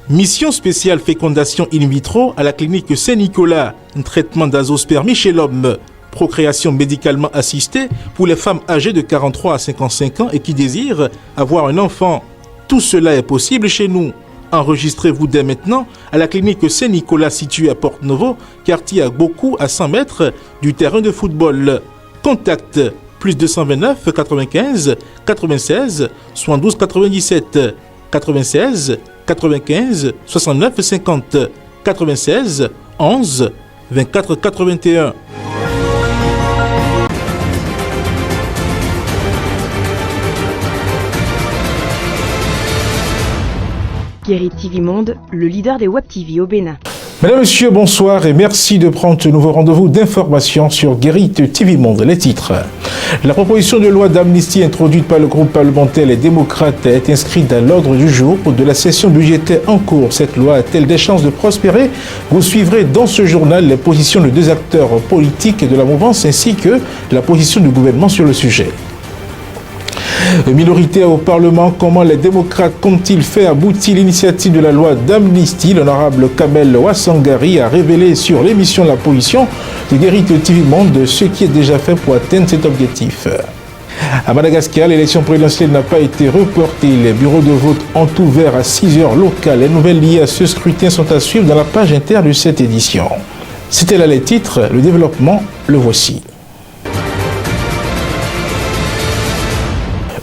Mission spéciale fécondation in vitro à la clinique Saint-Nicolas. Un traitement d'azospermie chez l'homme. Procréation médicalement assistée pour les femmes âgées de 43 à 55 ans et qui désirent avoir un enfant. Tout cela est possible chez nous. Enregistrez-vous dès maintenant à la clinique Saint-Nicolas située à Porte-Novo, quartier Agbokou à 100 mètres du terrain de football. Contact plus 229 95 96 72 97 96 95 69 50 96 11 24 81. Guéri TV Monde, le leader des Web TV au Bénin. Mesdames, Messieurs, bonsoir et merci de prendre ce nouveau rendez-vous d'information sur Guéri TV Monde. Les titres. La proposition de loi d'amnistie introduite par le groupe parlementaire Les Démocrates est inscrite à l'ordre du jour de la session budgétaire en cours. Cette loi a-t-elle des chances de prospérer? Vous suivrez dans ce journal les positions de deux acteurs politiques de la mouvance ainsi que la position du gouvernement sur le sujet. Minoritaire au Parlement, comment les démocrates comptent-ils faire aboutir l'initiative de la loi d'amnistie? L'honorable Kamel Ouassangari a révélé sur l'émission La Position de Guéri TV Monde ce qui est déjà fait pour atteindre cet objectif. À Madagascar, l'élection présidentielle n'a pas été reportée. Les bureaux de vote ont ouvert à 6 heures locales. Les nouvelles liées à ce scrutin sont à suivre dans la page interne de cette édition. C'était là les titres, le développement, le voici.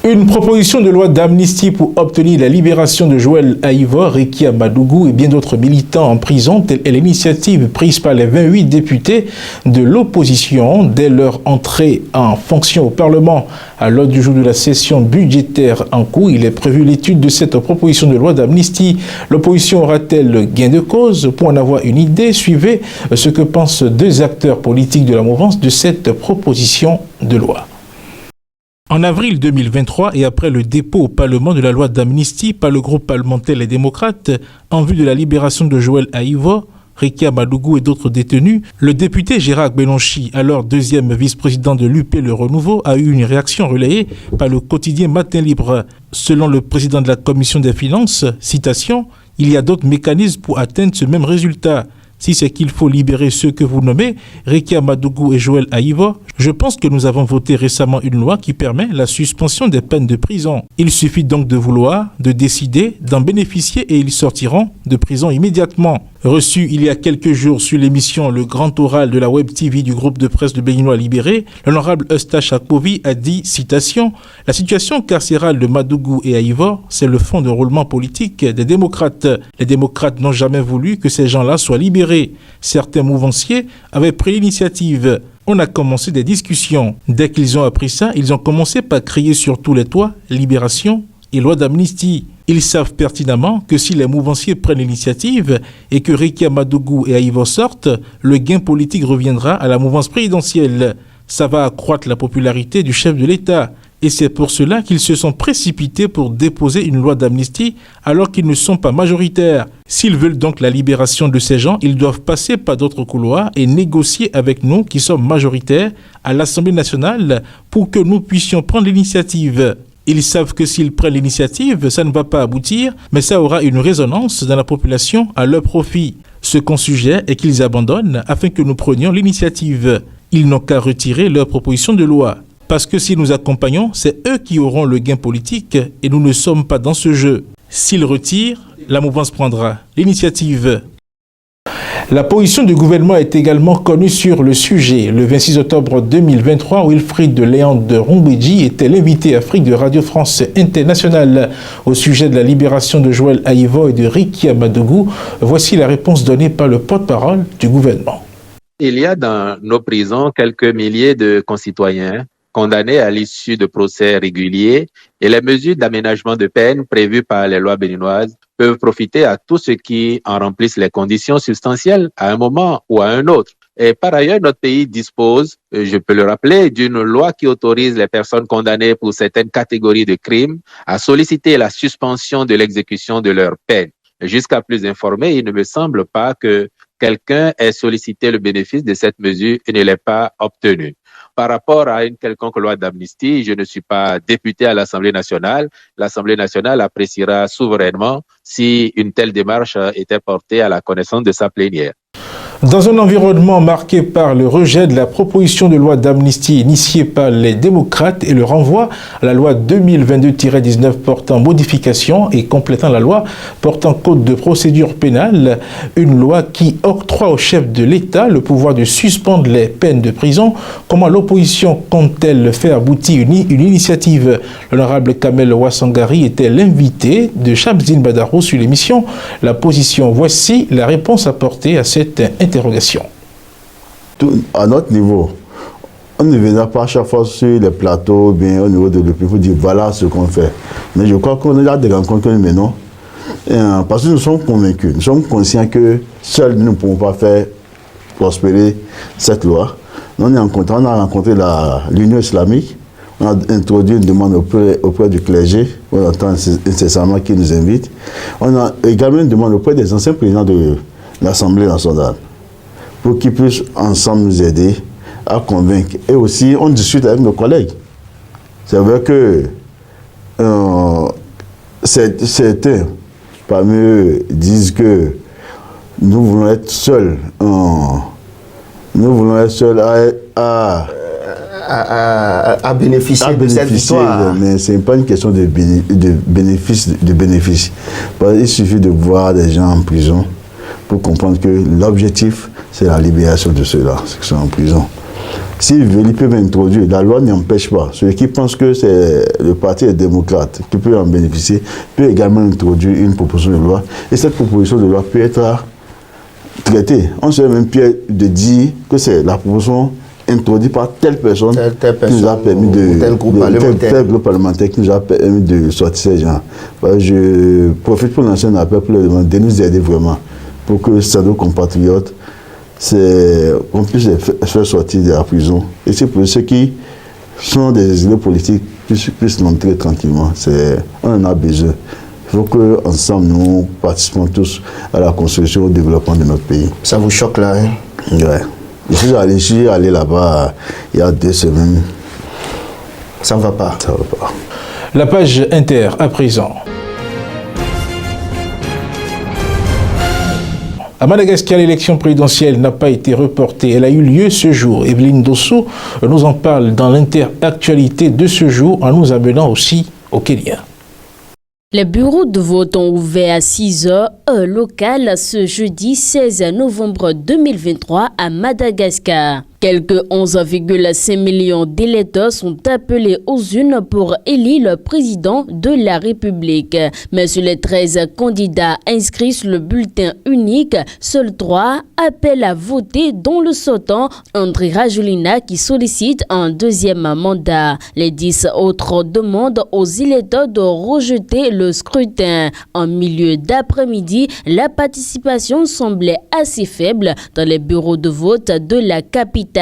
Une proposition de loi d'amnistie pour obtenir la libération de Joël Aïvo, Rekia Madougou et bien d'autres militants en prison, telle est l'initiative prise par les 28 députés de l'opposition dès leur entrée en fonction au Parlement. À l'ordre du jour de la session budgétaire en cours, il est prévu l'étude de cette proposition de loi d'amnistie. L'opposition aura-t-elle gain de cause? Pour en avoir une idée, suivez ce que pensent deux acteurs politiques de la mouvance de cette proposition de loi. En avril 2023 et après le dépôt au Parlement de la loi d'amnistie par le groupe parlementaire Les Démocrates en vue de la libération de Joël Aïvo, Rekia Madougou et d'autres détenus, le député Gérard Belonchi, alors deuxième vice-président de l'UP Le Renouveau, a eu une réaction relayée par le quotidien Matin Libre. Selon le président de la Commission des Finances, citation, « Il y a d'autres mécanismes pour atteindre ce même résultat. Si c'est qu'il faut libérer ceux que vous nommez, Rekia Madougou et Joël Aïvo, je pense que nous avons voté récemment une loi qui permet la suspension des peines de prison. Il suffit donc de vouloir, de décider, d'en bénéficier et ils sortiront de prison immédiatement. » Reçu il y a quelques jours sur l'émission Le Grand Oral de la Web TV du groupe de presse de Béninois Libéré, l'honorable Eustache Akpovi a dit, citation, « La situation carcérale de Madougou et Aïvo, c'est le fond de roulement politique des démocrates. Les démocrates n'ont jamais voulu que ces gens-là soient libérés. Certains mouvanciers avaient pris l'initiative. On a commencé des discussions. Dès qu'ils ont appris ça, ils ont commencé par crier sur tous les toits « Libération » et loi d'amnistie. Ils savent pertinemment que si les mouvanciers prennent l'initiative et que Rekia Madougou et Aïvo sortent, le gain politique reviendra à la mouvance présidentielle. Ça va accroître la popularité du chef de l'État. Et c'est pour cela qu'ils se sont précipités pour déposer une loi d'amnistie alors qu'ils ne sont pas majoritaires. S'ils veulent donc la libération de ces gens, ils doivent passer par d'autres couloirs et négocier avec nous qui sommes majoritaires à l'Assemblée nationale pour que nous puissions prendre l'initiative. Ils savent que s'ils prennent l'initiative, ça ne va pas aboutir, mais ça aura une résonance dans la population à leur profit. Ce qu'on suggère est qu'ils abandonnent afin que nous prenions l'initiative. Ils n'ont qu'à retirer leur proposition de loi. Parce que si nous accompagnons, c'est eux qui auront le gain politique et nous ne sommes pas dans ce jeu. S'ils retirent, la mouvance prendra l'initiative. La position du gouvernement est également connue sur le sujet. Le 26 octobre 2023, Wilfried Léand de Rumbidji était l'invité Afrique de Radio France Internationale au sujet de la libération de Joël Aïvo et de Rekia Madougou. Voici la réponse donnée par le porte-parole du gouvernement. Il y a dans nos prisons quelques milliers de concitoyens condamnés à l'issue de procès réguliers et les mesures d'aménagement de peine prévues par les lois béninoises peuvent profiter à tous ceux qui en remplissent les conditions substantielles à un moment ou à un autre. Et par ailleurs, notre pays dispose, je peux le rappeler, d'une loi qui autorise les personnes condamnées pour certaines catégories de crimes à solliciter la suspension de l'exécution de leur peine. Jusqu'à plus informé, il ne me semble pas que quelqu'un ait sollicité le bénéfice de cette mesure et ne l'ait pas obtenu. Par rapport à une quelconque loi d'amnistie, je ne suis pas député à l'Assemblée nationale. L'Assemblée nationale appréciera souverainement si une telle démarche était portée à la connaissance de sa plénière. Dans un environnement marqué par le rejet de la proposition de loi d'amnistie initiée par les démocrates et le renvoi à la loi 2022-19 portant modification et complétant la loi portant code de procédure pénale, une loi qui octroie au chef de l'État le pouvoir de suspendre les peines de prison, comment l'opposition compte-t-elle faire aboutir une initiative? L'honorable Kamel Ouassangari était l'invité de Shamsdine Badarou sur l'émission La Position. Voici la réponse apportée à cette interrogation. À notre niveau, on ne viendra pas à chaque fois sur les plateaux, bien au niveau de l'opinion, pour dire voilà ce qu'on fait. Mais je crois qu'on a des rencontres que nous menons, parce que nous sommes convaincus, nous sommes conscients que seuls nous ne pouvons pas faire prospérer cette loi. On a rencontré l'Union islamique, on a introduit une demande auprès du clergé, on entend incessamment qui nous invite. On a également une demande auprès des anciens présidents de l'Assemblée nationale, pour qu'ils puissent ensemble nous aider à convaincre. Et aussi, on discute avec nos collègues. C'est vrai que certains parmi eux disent que nous voulons être seuls. Nous voulons être seuls à bénéficier de cette victoire. Mais ce n'est pas une question de bénéfice. Il suffit de voir des gens en prison pour comprendre que l'objectif, c'est la libération de ceux-là, ceux qui sont en prison. S'ils veulent, ils peuvent introduire. La loi n'empêche pas. Ceux qui pensent que c'est le Parti des démocrates qui peut en bénéficier, peut également introduire une proposition de loi. Et cette proposition de loi peut être traitée. On serait même fier de dire que c'est la proposition introduite par telle personne qui nous a permis tel groupe parlementaire qui nous a permis de sortir ces gens. Je profite pour lancer un appel pour leur demander de nous aider vraiment, pour que nos compatriotes, qu'on puisse les faire sortir de la prison. Et c'est pour ceux qui sont des exilés politiques puissent l'entrer tranquillement. On en a besoin. Il faut qu'ensemble, nous participons tous à la construction et au développement de notre pays. Ça vous choque là, hein? Ouais. Je suis allé là-bas il y a 2 semaines. Ça ne va pas. Ça va pas. La page Inter à présent. À Madagascar, l'élection présidentielle n'a pas été reportée. Elle a eu lieu ce jour. Evelyne Dosso nous en parle dans l'inter-actualité de ce jour en nous amenant aussi au Kenya. Les bureaux de vote ont ouvert à 6 heures, heure locale, ce jeudi 16 novembre 2023 à Madagascar. Quelques 11,5 millions d'électeurs sont appelés aux urnes pour élire le président de la République. Mais sur les 13 candidats inscrits sur le bulletin unique, seuls 3 appellent à voter, dont le sortant André Rajoelina qui sollicite un 2e mandat. Les 10 autres demandent aux électeurs de rejeter le scrutin. En milieu d'après-midi, la participation semblait assez faible dans les bureaux de vote de la capitale.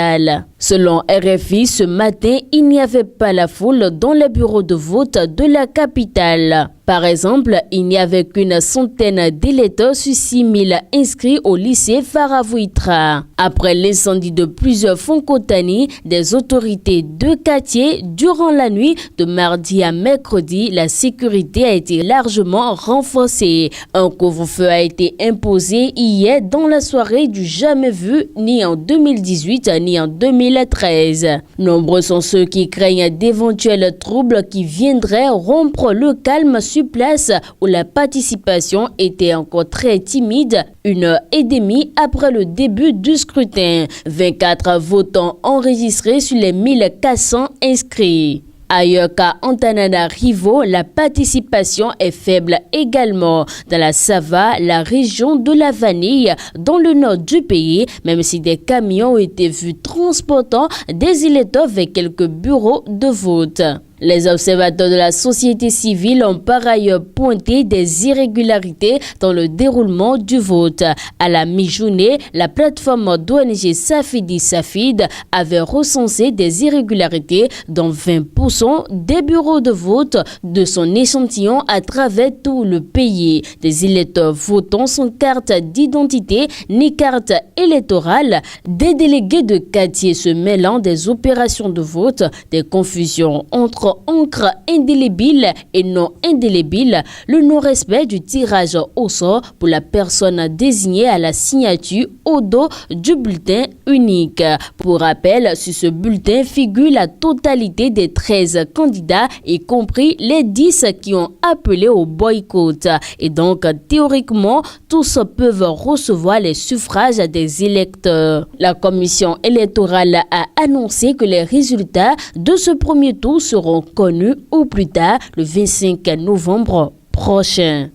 Selon RFI, ce matin, il n'y avait pas la foule dans les bureaux de vote de la capitale. Par exemple, il n'y avait qu'une centaine d'électeurs sur 6 000 inscrits au lycée Faravouitra. Après l'incendie de plusieurs Fonkotani, des autorités de quartier, durant la nuit de mardi à mercredi, la sécurité a été largement renforcée. Un couvre-feu a été imposé hier dans la soirée du jamais vu, ni en 2018 ni en 2013. Nombreux sont ceux qui craignent d'éventuels troubles qui viendraient rompre le calme sur place où la participation était encore très timide 1h30 après le début du scrutin. 24 votants enregistrés sur les 1400 inscrits. Ailleurs qu'à Antananarivo, la participation est faible également. Dans la Sava, la région de la Vanille, dans le nord du pays, même si des camions ont été vus transportant des électeurs vers quelques bureaux de vote. Les observateurs de la société civile ont par ailleurs pointé des irrégularités dans le déroulement du vote. À la mi-journée, la plateforme d'ONG Safidi Safid avait recensé des irrégularités dans 20% des bureaux de vote de son échantillon à travers tout le pays. Des électeurs votant sans carte d'identité ni carte électorale, des délégués de quartier se mêlant des opérations de vote, des confusions entre encre indélébile et non indélébile, le non-respect du tirage au sort pour la personne désignée à la signature au dos du bulletin unique. Pour rappel, sur ce bulletin figure la totalité des 13 candidats, y compris les 10 qui ont appelé au boycott. Et donc, théoriquement, tous peuvent recevoir les suffrages des électeurs. La commission électorale a annoncé que les résultats de ce premier tour seront connus au plus tard le 25 novembre prochain.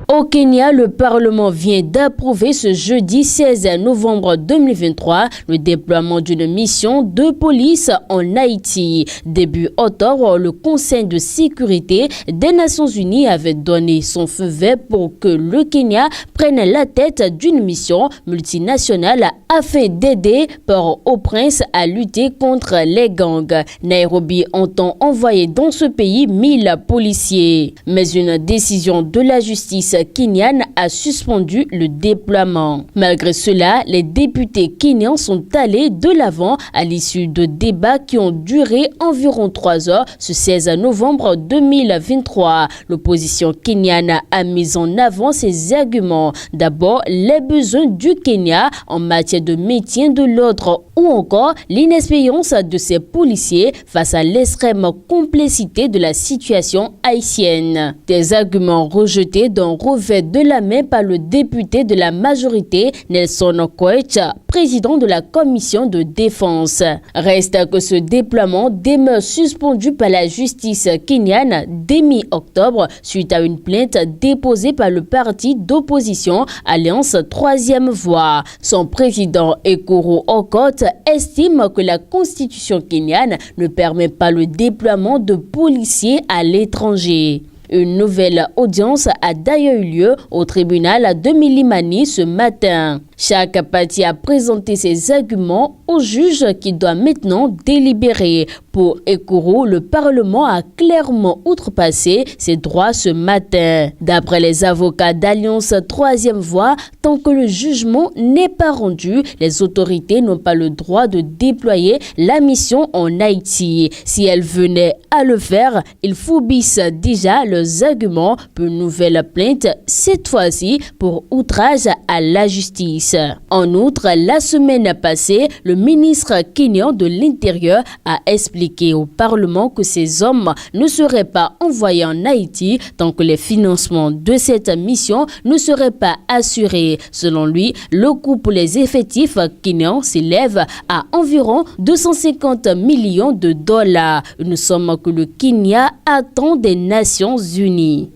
Au Kenya, le Parlement vient d'approuver ce jeudi 16 novembre 2023 le déploiement d'une mission de police en Haïti. Début octobre, le Conseil de sécurité des Nations Unies avait donné son feu vert pour que le Kenya prenne la tête d'une mission multinationale afin d'aider Port-au-Prince à lutter contre les gangs. Nairobi entend envoyer dans ce pays 1000 policiers. Mais une décision de la justice kenyane a suspendu le déploiement. Malgré cela, les députés kenyans sont allés de l'avant à l'issue de débats qui ont duré environ 3 heures ce 16 novembre 2023. L'opposition kenyane a mis en avant ses arguments. D'abord, les besoins du Kenya en matière de maintien de l'ordre ou encore l'inexpérience de ses policiers face à l'extrême complexité de la situation haïtienne. Des arguments rejetés d'un revers de la main par le député de la majorité Nelson Koech, président de la commission de défense. Reste que ce déploiement demeure suspendu par la justice kenyane dès mi-octobre suite à une plainte déposée par le parti d'opposition Alliance Troisième Voie. Son président Ekuru Aukot estime que la constitution kenyane ne permet pas le déploiement de policiers à l'étranger. Une nouvelle audience a d'ailleurs eu lieu au tribunal de Milimani ce matin. Chaque partie a présenté ses arguments au juge qui doit maintenant délibérer. Pour Ekuru, le Parlement a clairement outrepassé ses droits ce matin. D'après les avocats d'Alliance Troisième Voie, tant que le jugement n'est pas rendu, les autorités n'ont pas le droit de déployer la mission en Haïti. Si elles venaient à le faire, ils phobissent déjà leurs arguments pour une nouvelle plainte, cette fois-ci pour outrage à la justice. En outre, la semaine passée, le ministre kenyan de l'Intérieur a expliqué au Parlement que ces hommes ne seraient pas envoyés en Haïti tant que les financements de cette mission ne seraient pas assurés. Selon lui, le coût pour les effectifs kenyans s'élève à environ 250 millions de dollars, une somme que le Kenya attend des Nations Unies.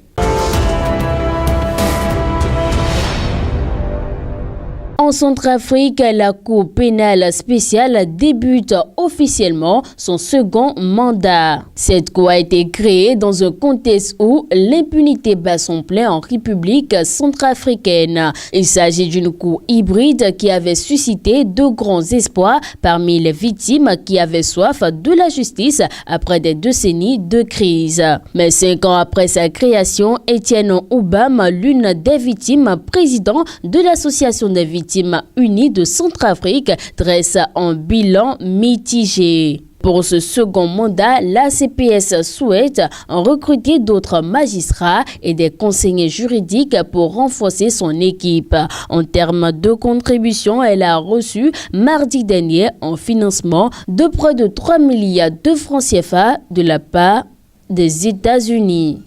En Centrafrique, la Cour pénale spéciale débute officiellement son second mandat. Cette cour a été créée dans un contexte où l'impunité bat son plein en République centrafricaine. Il s'agit d'une cour hybride qui avait suscité de grands espoirs parmi les victimes qui avaient soif de la justice après des décennies de crise. Mais 5 ans après sa création, Etienne Oubam, l'une des victimes, président de l'association des victimes unies de Centrafrique, dresse un bilan mitigé. Pour ce second mandat, la CPS souhaite recruter d'autres magistrats et des conseillers juridiques pour renforcer son équipe. En termes de contribution, elle a reçu mardi dernier un financement de près de 3 milliards de francs CFA de la part des États-Unis.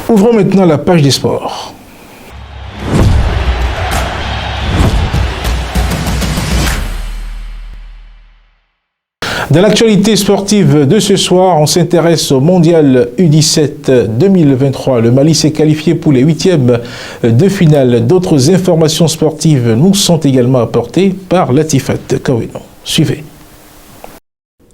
Ouvrons maintenant la page des sports. Dans l'actualité sportive de ce soir, on s'intéresse au mondial U17 2023. Le Mali s'est qualifié pour les 8e de finale. D'autres informations sportives nous sont également apportées par Latifat Kaweno. Suivez.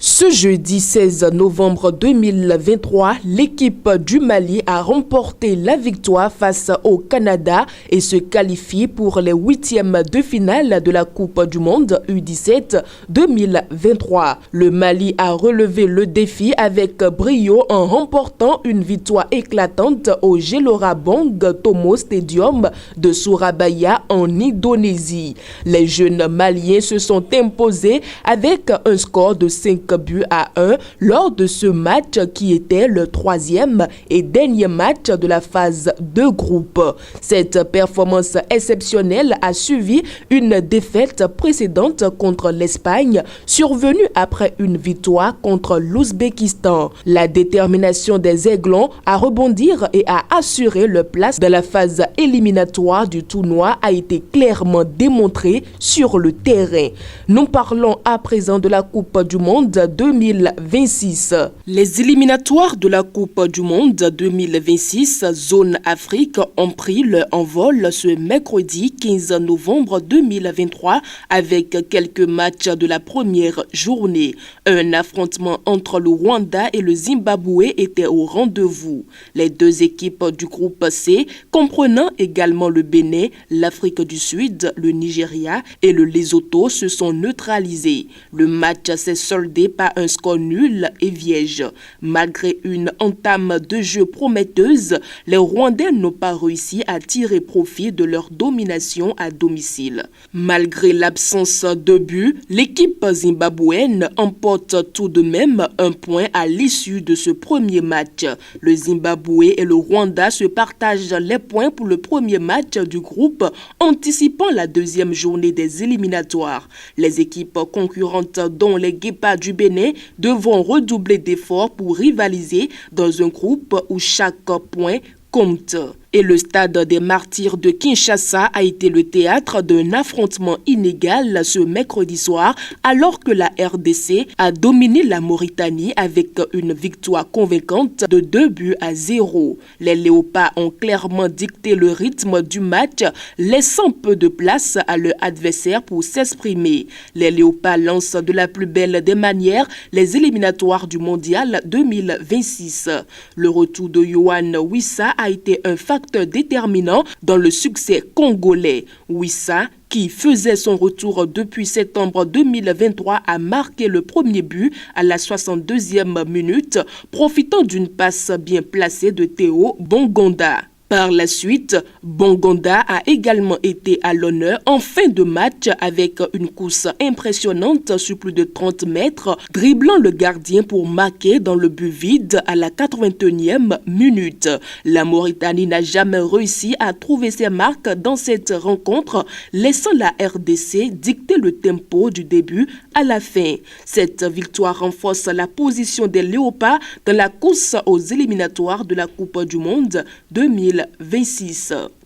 Ce jeudi 16 novembre 2023, l'équipe du Mali a remporté la victoire face au Canada et se qualifie pour les 8e de finale de la Coupe du Monde U17 2023. Le Mali a relevé le défi avec brio en remportant une victoire éclatante au Gelora Bang Tomo Stadium de Surabaya en Indonésie. Les jeunes Maliens se sont imposés avec un score de 5 buts à 1 lors de ce match qui était le 3e et dernier match de la phase de groupe. Cette performance exceptionnelle a suivi une défaite précédente contre l'Espagne, survenue après une victoire contre l'Ouzbékistan. La détermination des Aiglons à rebondir et à assurer leur place dans la phase éliminatoire du tournoi a été clairement démontrée sur le terrain. Nous parlons à présent de la Coupe du Monde 2026. Les éliminatoires de la Coupe du Monde 2026 Zone Afrique ont pris leur envol ce mercredi 15 novembre 2023 avec quelques matchs de la première journée. Un affrontement entre le Rwanda et le Zimbabwe était au rendez-vous. Les deux équipes du groupe C, comprenant également le Bénin, l'Afrique du Sud, le Nigeria et le Lesotho, se sont neutralisés. Le match s'est soldé par un score nul et vierge. Malgré une entame de jeu prometteuse, les Rwandais n'ont pas réussi à tirer profit de leur domination à domicile. Malgré l'absence de but, l'équipe zimbabwéenne emporte tout de même un point à l'issue de ce premier match. Le Zimbabwe et le Rwanda se partagent les points pour le premier match du groupe, anticipant la deuxième journée des éliminatoires. Les équipes concurrentes, dont les Guépards du Bénin, devront redoubler d'efforts pour rivaliser dans un groupe où chaque point compte. Et le stade des Martyrs de Kinshasa a été le théâtre d'un affrontement inégal ce mercredi soir, alors que la RDC a dominé la Mauritanie avec une victoire convaincante de 2-0. Les Léopards ont clairement dicté le rythme du match, laissant peu de place à leur adversaire pour s'exprimer. Les Léopards lancent de la plus belle des manières les éliminatoires du Mondial 2026. Le retour de Yohan Wissa a été un facteur déterminant dans le succès congolais. Wissa, qui faisait son retour depuis septembre 2023, a marqué le premier but à la 62e minute, profitant d'une passe bien placée de Théo Bongonda. Par la suite, Bongonda a également été à l'honneur en fin de match avec une course impressionnante sur plus de 30 mètres, dribblant le gardien pour marquer dans le but vide à la 81e minute. La Mauritanie n'a jamais réussi à trouver ses marques dans cette rencontre, laissant la RDC dicter le tempo du début à la fin. Cette victoire renforce la position des Léopards dans la course aux éliminatoires de la Coupe du Monde 2026.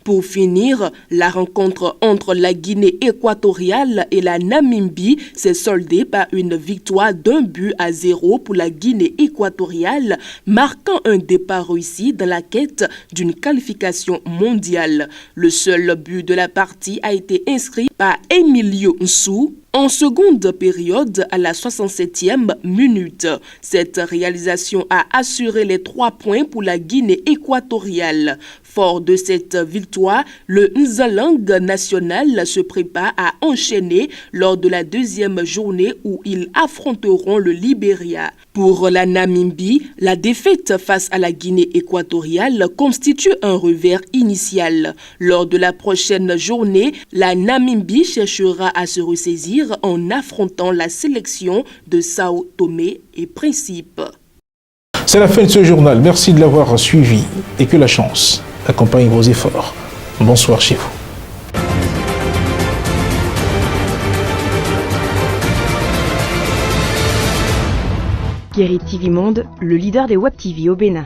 Pour finir, la rencontre entre la Guinée équatoriale et la Namibie s'est soldée par une victoire d'1-0 pour la Guinée équatoriale, marquant un départ réussi dans la quête d'une qualification mondiale. Le seul but de la partie a été inscrit par Emilio Nsou en seconde période à la 67e minute. Cette réalisation a assuré les 3 points pour la Guinée équatoriale. Fort de cette victoire, le Nzalang national se prépare à enchaîner lors de la deuxième journée où ils affronteront le Libéria. Pour la Namibie, la défaite face à la Guinée équatoriale constitue un revers initial. Lors de la prochaine journée, la Namibie cherchera à se ressaisir en affrontant la sélection de Sao Tomé et Principe. C'est la fin de ce journal. Merci de l'avoir suivi et que la chance accompagne vos efforts. Bonsoir chez vous. Kéri TV Monde, le leader des Web TV au Bénin.